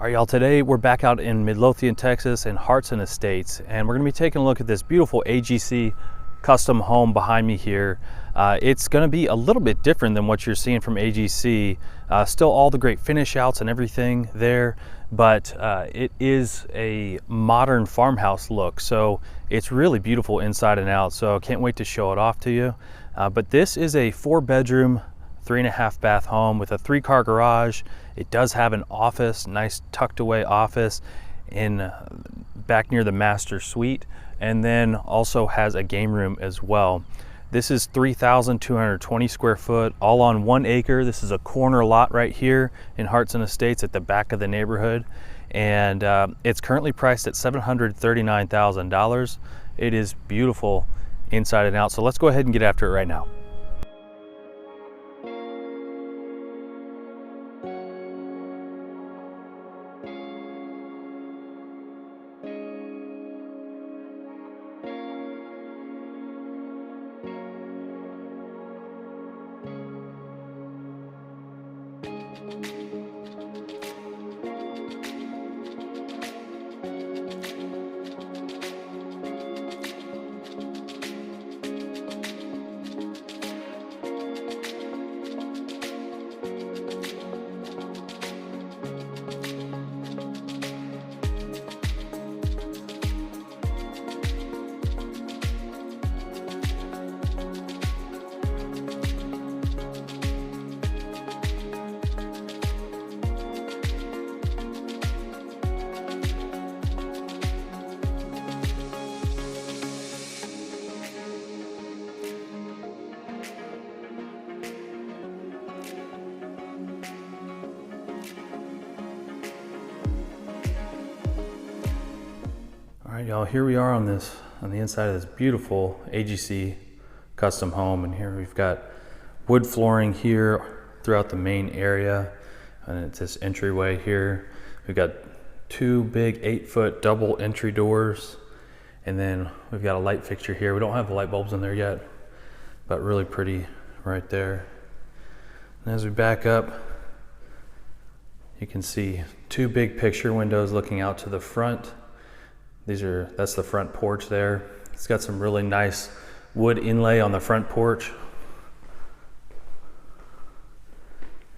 All right, y'all, today we're back out in Midlothian, Texas in Hartson Estates, and we're gonna be taking a look at this beautiful AGC custom home behind me here. It's gonna be a little bit different than what you're seeing from AGC. Still all the great finish outs and everything there, but it is a modern farmhouse look. So it's really beautiful inside and out. So I can't wait to show it off to you. But this is a 4-bedroom, 3.5 bath home with a 3-car garage. It does have an office, nice tucked away office in back near the master suite, and then also has a game room as well. This is 3,220 square foot, all on 1 acre. This is a corner lot right here in Hartson Estates at the back of the neighborhood, and it's currently priced at $739,000. It is beautiful inside and out. So let's go ahead and get after it right now. All right, y'all, here we are on the inside of this beautiful AGC custom home, and here we've got wood flooring here throughout the main area, and it's this entryway here. We've got 2 big 8-foot double entry doors, and then we've got a light fixture here. We don't have the light bulbs in there yet, but really pretty right there. And as we back up, you can see 2 big picture windows looking out to the front. That's the front porch there. It's got some really nice wood inlay on the front porch,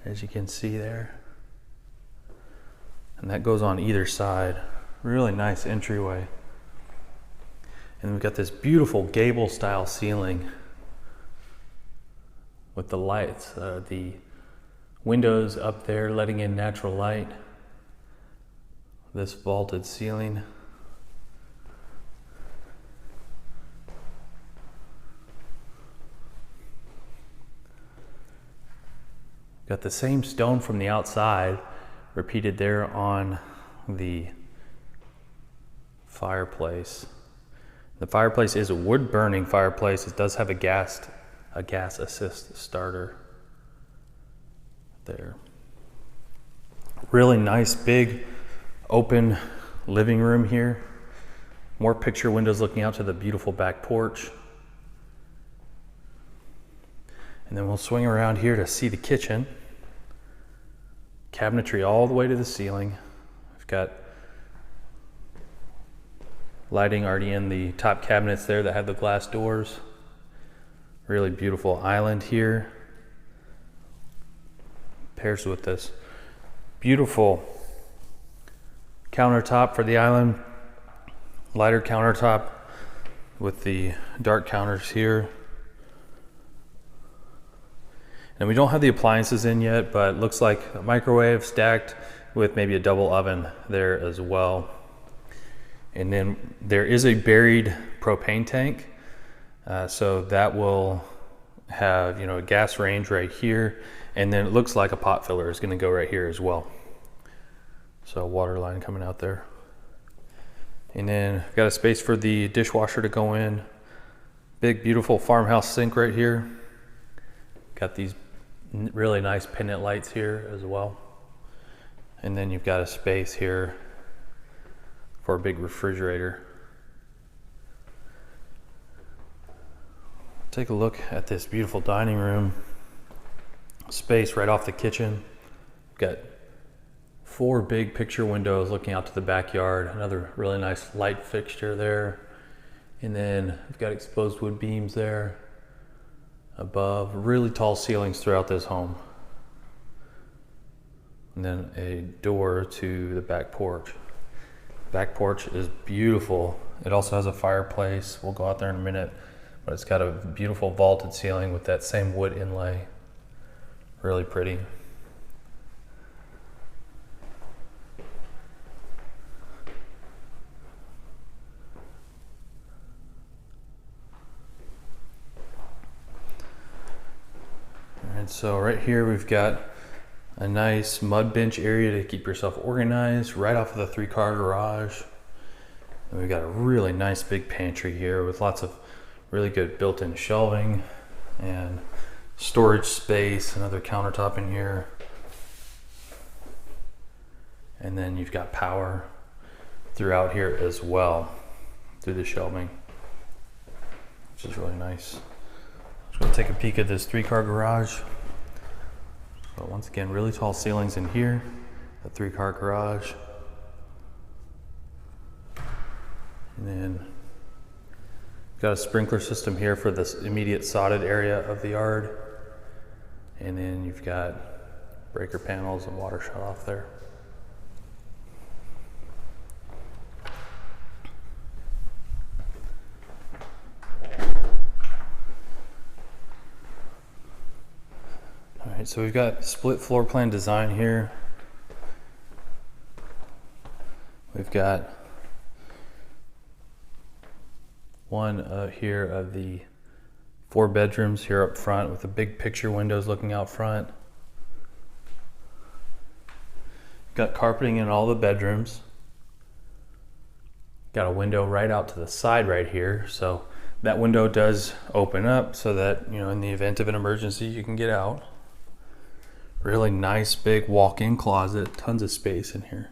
as you can see there. And that goes on either side. Really nice entryway. And we've got this beautiful gable style ceiling with the lights, the windows up there letting in natural light. This vaulted ceiling. Got the same stone from the outside repeated there on the fireplace. The fireplace is a wood burning fireplace. It does have a gas assist starter there. Really nice big open living room here. More picture windows looking out to the beautiful back porch. And then we'll swing around here to see the kitchen. Cabinetry all the way to the ceiling. We've got lighting already in the top cabinets there that have the glass doors. Really beautiful island here. Pairs with this beautiful countertop for the island. Lighter countertop with the dark counters here. And we don't have the appliances in yet, but it looks like a microwave stacked with maybe a double oven there as well. And then there is a buried propane tank. So that will have, a gas range right here. And then it looks like a pot filler is gonna go right here as well. So water line coming out there. And then got a space for the dishwasher to go in. Big, beautiful farmhouse sink right here. Got these really nice pendant lights here as well. And then you've got a space here for a big refrigerator. Take a look at this beautiful dining room space right off the kitchen. We've got 4 big picture windows looking out to the backyard. Another really nice light fixture there. And then we've got exposed wood beams there above. Really tall ceilings throughout this home. And then a door to the back porch. Back porch is beautiful. It also has a fireplace. We'll go out there in a minute, but it's got a beautiful vaulted ceiling with that same wood inlay. Really pretty. All right, so right here we've got a nice mud bench area to keep yourself organized right off of the 3-car garage. And we've got a really nice big pantry here with lots of really good built-in shelving and storage space, another countertop in here. And then you've got power throughout here as well through the shelving, which is really nice. Just gonna take a peek at this 3-car garage. So once again, really tall ceilings in here, a 3-car garage. And then got a sprinkler system here for this immediate sodded area of the yard. And then you've got breaker panels and water shut off there. All right, so we've got split floor plan design here. We've got one here of the 4 bedrooms here up front with the big picture windows looking out front. Got carpeting in all the bedrooms. Got a window right out to the side right here, so that window does open up so that, you know, in the event of an emergency you can get out. Really nice big walk-in closet, tons of space in here.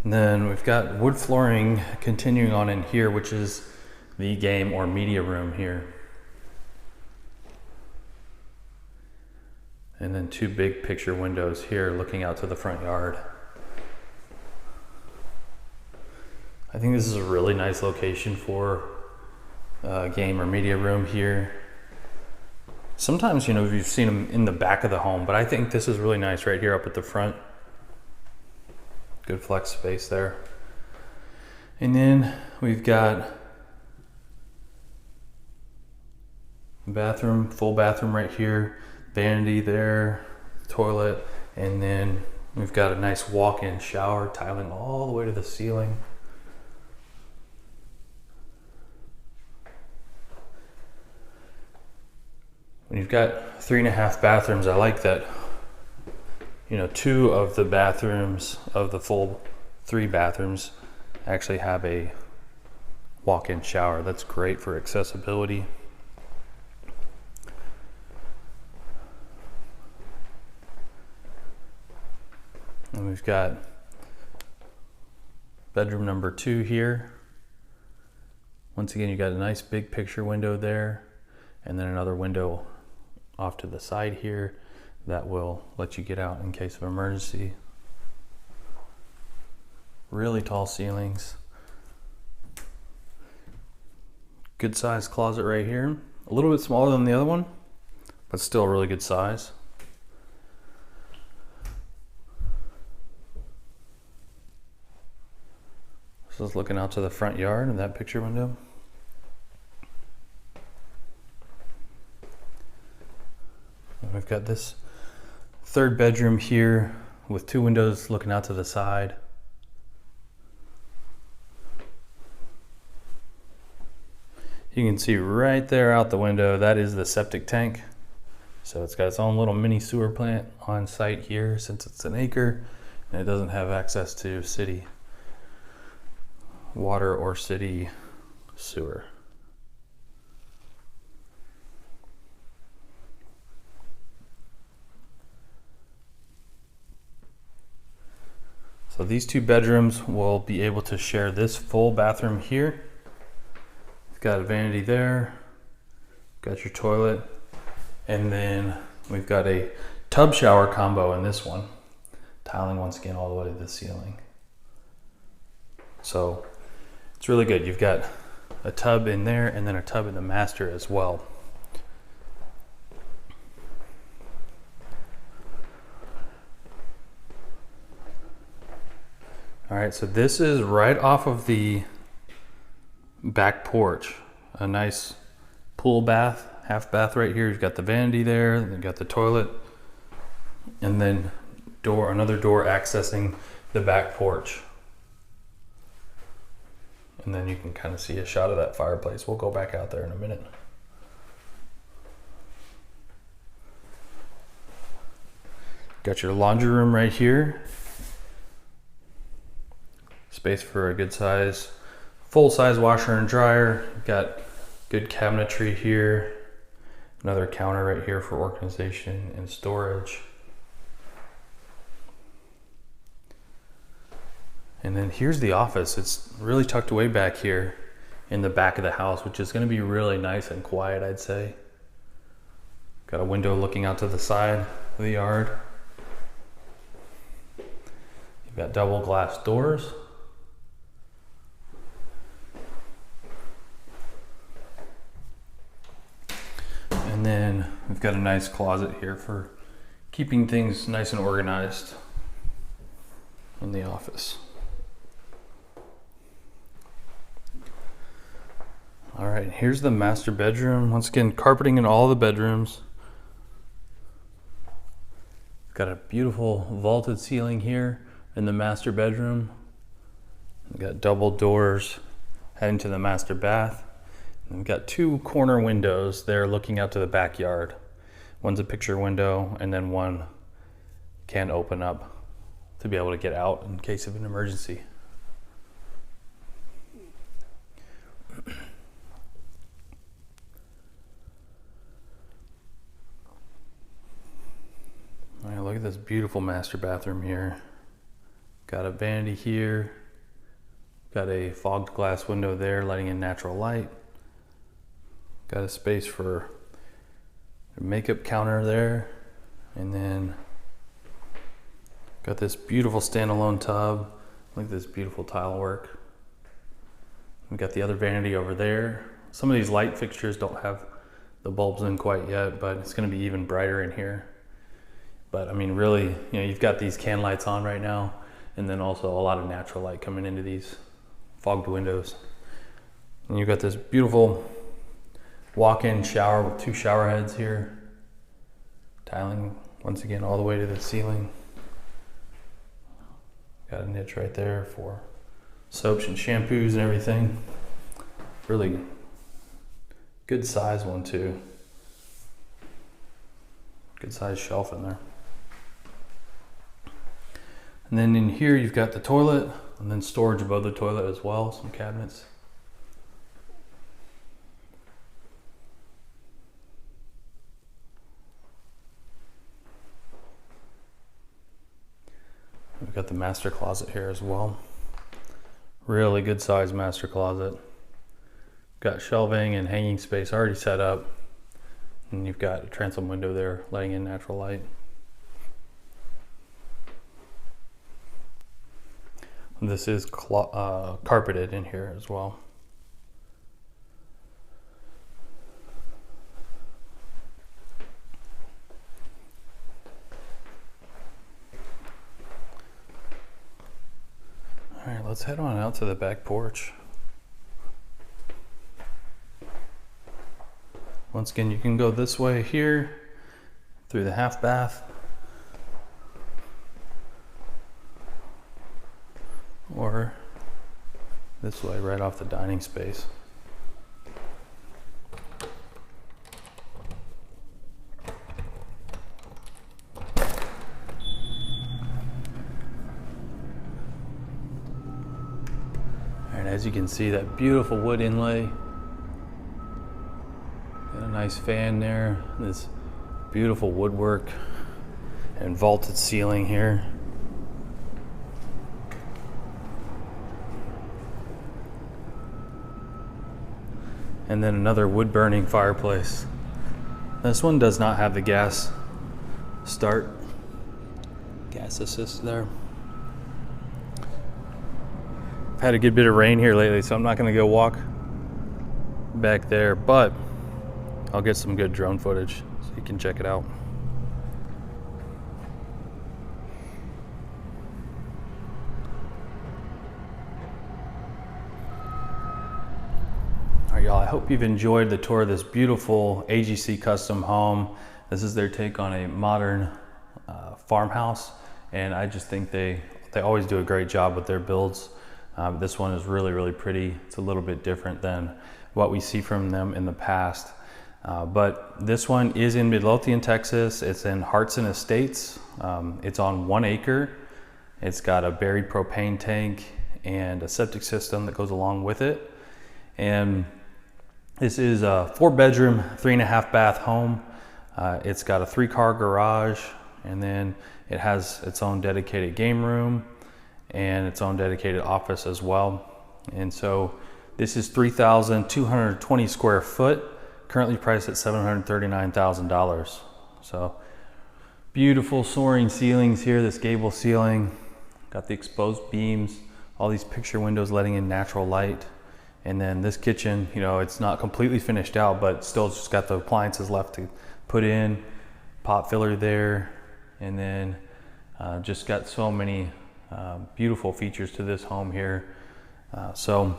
And then we've got wood flooring continuing on in here, which is the game or media room here. And then 2 big picture windows here looking out to the front yard. I think this is a really nice location for a game or media room here. Sometimes, you know, you've seen them in the back of the home, but I think this is really nice right here up at the front. Good flex space there. And then we've got bathroom, full bathroom right here, vanity there, toilet, and then we've got a nice walk-in shower tiling all the way to the ceiling. When you've got 3.5 bathrooms, I like that, you know, 2 of the bathrooms of the full 3 bathrooms actually have a walk-in shower. That's great for accessibility. And we've got bedroom number 2 here. Once again, you got a nice big picture window there, and then another window off to the side here that will let you get out in case of emergency. Really tall ceilings. Good size closet right here. A little bit smaller than the other one, but still a really good size. This is looking out to the front yard in that picture window. And we've got this 3rd bedroom here with 2 windows looking out to the side. You can see right there out the window, that is the septic tank. So it's got its own little mini sewer plant on site here since it's an acre and it doesn't have access to city water or city sewer. So these 2 bedrooms will be able to share this full bathroom here. You've got a vanity there, got your toilet, and then we've got a tub shower combo in this one. Tiling once again all the way to the ceiling. So it's really good. You've got a tub in there and then a tub in the master as well. All right, so this is right off of the back porch. A nice pool bath, half bath right here. You've got the vanity there, then you've got the toilet, and then another door accessing the back porch. And then you can kind of see a shot of that fireplace. We'll go back out there in a minute. Got your laundry room right here. Space for a good size, full size washer and dryer. You've got good cabinetry here. Another counter right here for organization and storage. And then here's the office. It's really tucked away back here in the back of the house, which is going to be really nice and quiet, I'd say. Got a window looking out to the side of the yard. You've got double glass doors. And then we've got a nice closet here for keeping things nice and organized in the office. All right, here's the master bedroom. Once again, carpeting in all the bedrooms. Got a beautiful vaulted ceiling here in the master bedroom. We've got double doors heading to the master bath. And we've got 2 corner windows there looking out to the backyard. One's a picture window, and then one can open up to be able to get out in case of an emergency. All right, look at this beautiful master bathroom here. Got a vanity here. Got a fogged glass window there letting in natural light. Got a space for a makeup counter there. And then got this beautiful standalone tub. Look at this beautiful tile work. We got the other vanity over there. Some of these light fixtures don't have the bulbs in quite yet, but it's going to be even brighter in here. But I mean, really, you know, you've got these can lights on right now, and then also a lot of natural light coming into these fogged windows. And you've got this beautiful walk-in shower with 2 shower heads here. Tiling, once again, all the way to the ceiling. Got a niche right there for soaps and shampoos and everything. Really good size one too. Good size shelf in there. And then in here you've got the toilet, and then storage above the toilet as well, some cabinets. We've got the master closet here as well. Really good size master closet. Got shelving and hanging space already set up. And you've got a transom window there letting in natural light. And this is carpeted in here as well. All right, let's head on out to the back porch. Once again, you can go this way here through the half bath, or this way right off the dining space. And as you can see, that beautiful wood inlay. Got a nice fan there. This beautiful woodwork and vaulted ceiling here. and then another wood burning fireplace. This one does not have the gas start, gas assist there. I've had a good bit of rain here lately, so I'm not going to go walk back there, but I'll get some good drone footage so you can check it out. All right, y'all, I hope you've enjoyed the tour of this beautiful AGC custom home. This is their take on a modern farmhouse, and I just think they always do a great job with their builds. This one is really, really pretty. It's a little bit different than what we see from them in the past. But this one is in Midlothian, Texas. It's in Hartson Estates. It's on 1 acre. It's got a buried propane tank and a septic system that goes along with it. And this is a 4-bedroom, 3.5 bath home. It's got a 3-car garage, and then it has its own dedicated game room and its own dedicated office as well. And so this is 3,220 square foot, currently priced at $739,000. So beautiful soaring ceilings here, this gable ceiling, got the exposed beams, all these picture windows letting in natural light. And then this kitchen, you know, it's not completely finished out, but still just got the appliances left to put in, pot filler there, and then just got so many beautiful features to this home here. So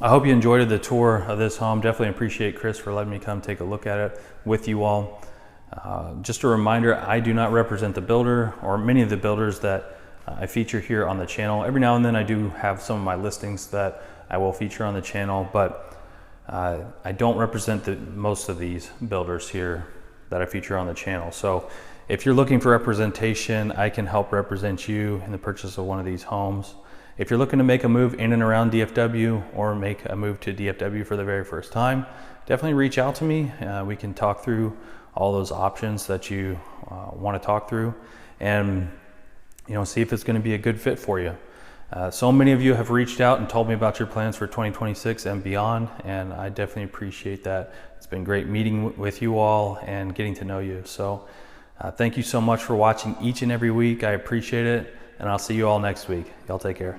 I hope you enjoyed the tour of this home. Definitely appreciate Chris for letting me come take a look at it with you all. Just a reminder, I do not represent the builder or many of the builders that I feature here on the channel. Every now and then I do have some of my listings that I will feature on the channel, but I don't represent most of these builders here that I feature on the channel. So if you're looking for representation, I can help represent you in the purchase of one of these homes. If you're looking to make a move in and around DFW or make a move to DFW for the very first time, definitely reach out to me. We can talk through all those options that you want to talk through, and see if it's going to be a good fit for you. So many of you have reached out and told me about your plans for 2026 and beyond, and I definitely appreciate that. It's been great meeting with you all and getting to know you. So thank you so much for watching each and every week. I appreciate it, and I'll see you all next week. Y'all take care.